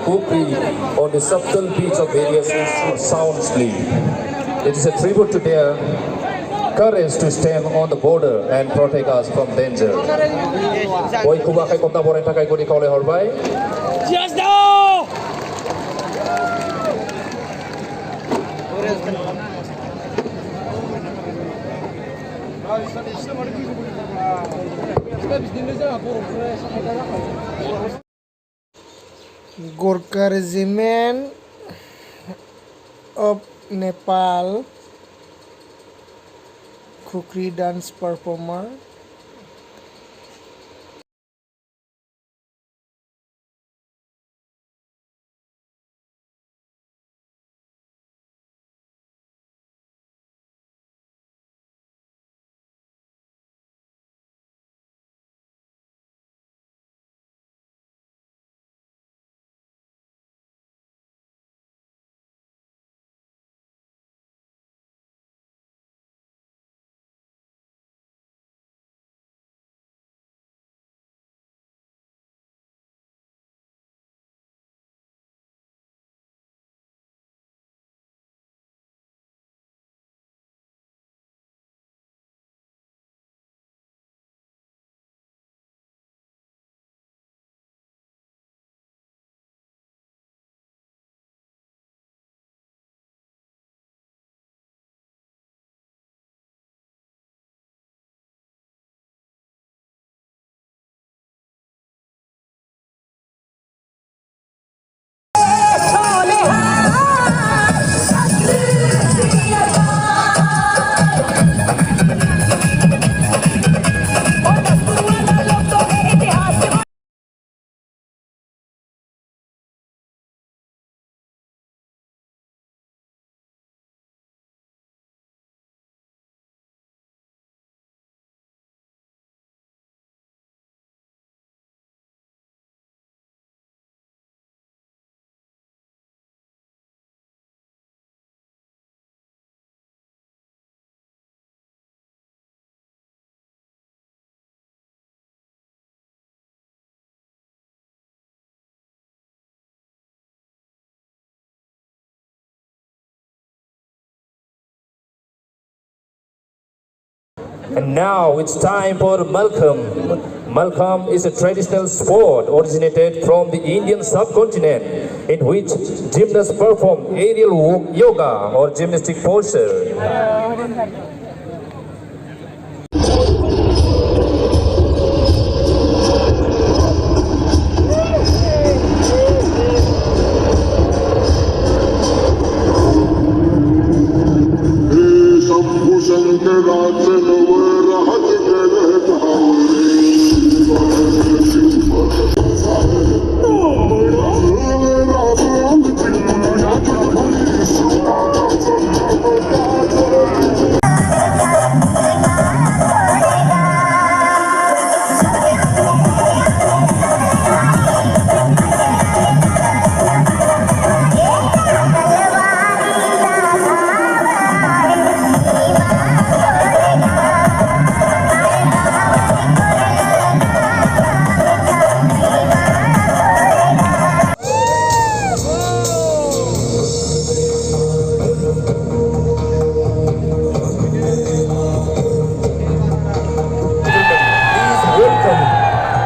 kukri on the subtle beats of various sound sleep. It is a tribute to their courage to stand on the border and protect us from danger. Oi kuba kai kopna boren takai gori kaule horbai. Just now! Gorkha Regiment of Nepal Kukri dance performer. And now it's time for Malcolm. Malcolm is a traditional sport originated from the Indian subcontinent in which gymnasts perform aerial yoga or gymnastic posture.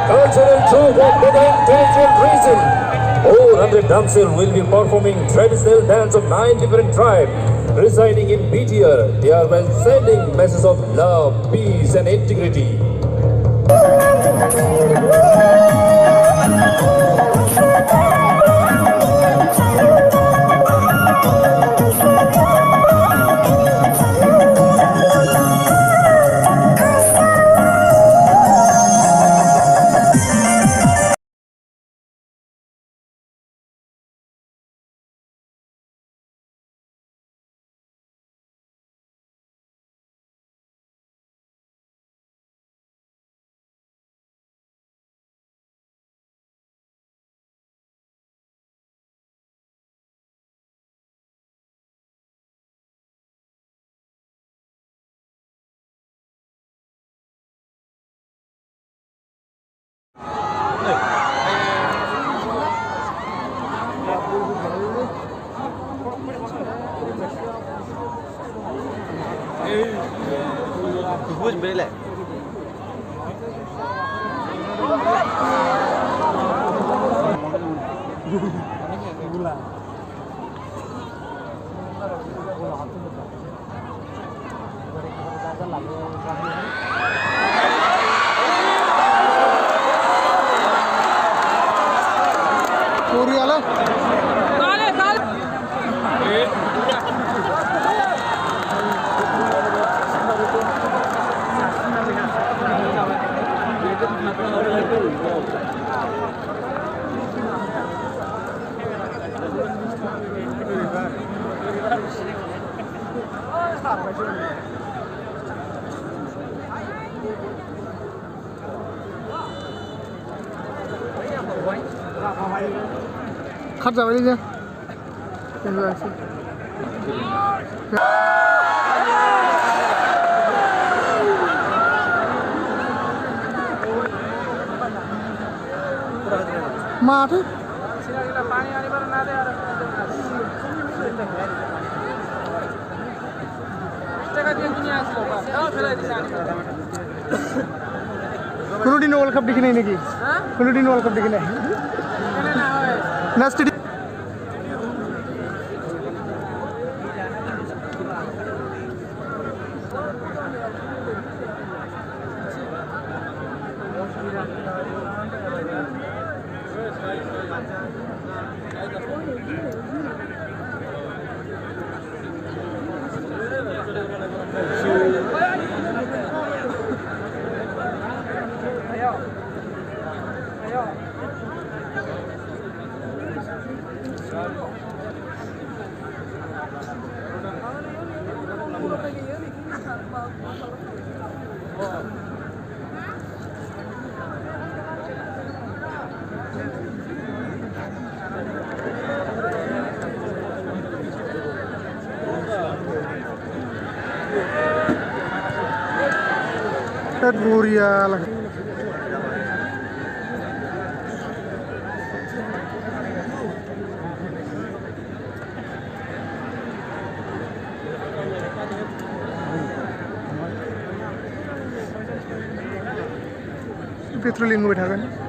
Cultural troupe of Modern Territorial Region. 400 dancers will be performing traditional dance of 9 different tribes residing in BTR. They are well sending messages of love, peace and integrity. বুঝবে Korea Khát ra đi nha. Ma thế. কোনো দিন world cup দেখি নাই নাকি কোনো দিন world cup দেখি নাই নেক্সট Korea lah. Petrolin में बैठा कर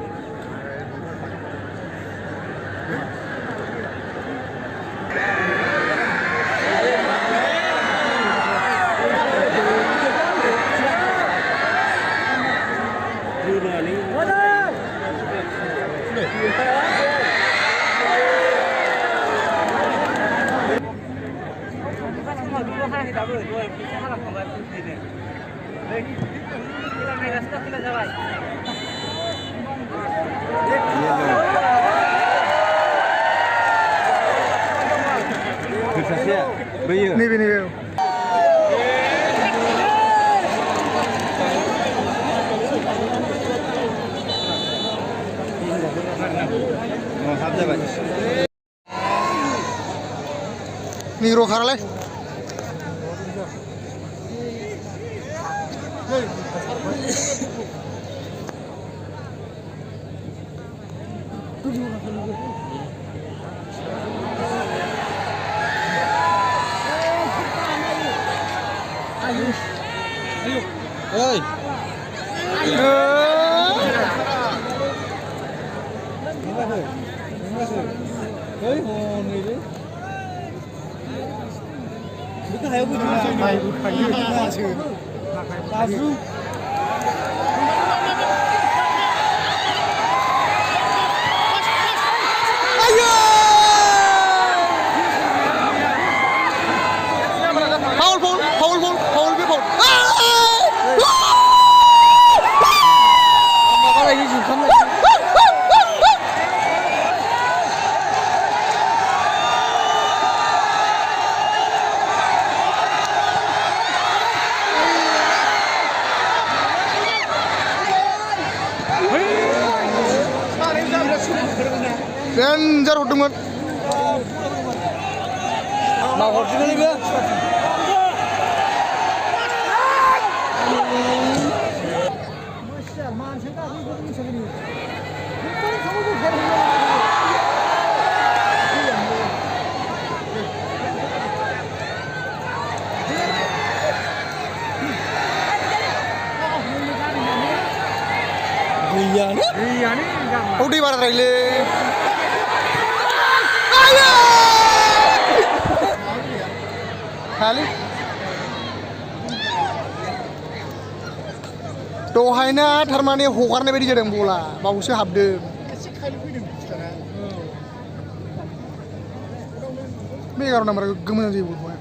नहीं भी Niro Karale. Oi. Danger hotungan. Mau hotungan ini ya? गैयानो औ दै बाराद्रायलै हायालै दहायना थारमाने हगारनाय बायदि जादों बला बावसो हाबदों बे 11 नाम्बार गोमोन जायो बलखौ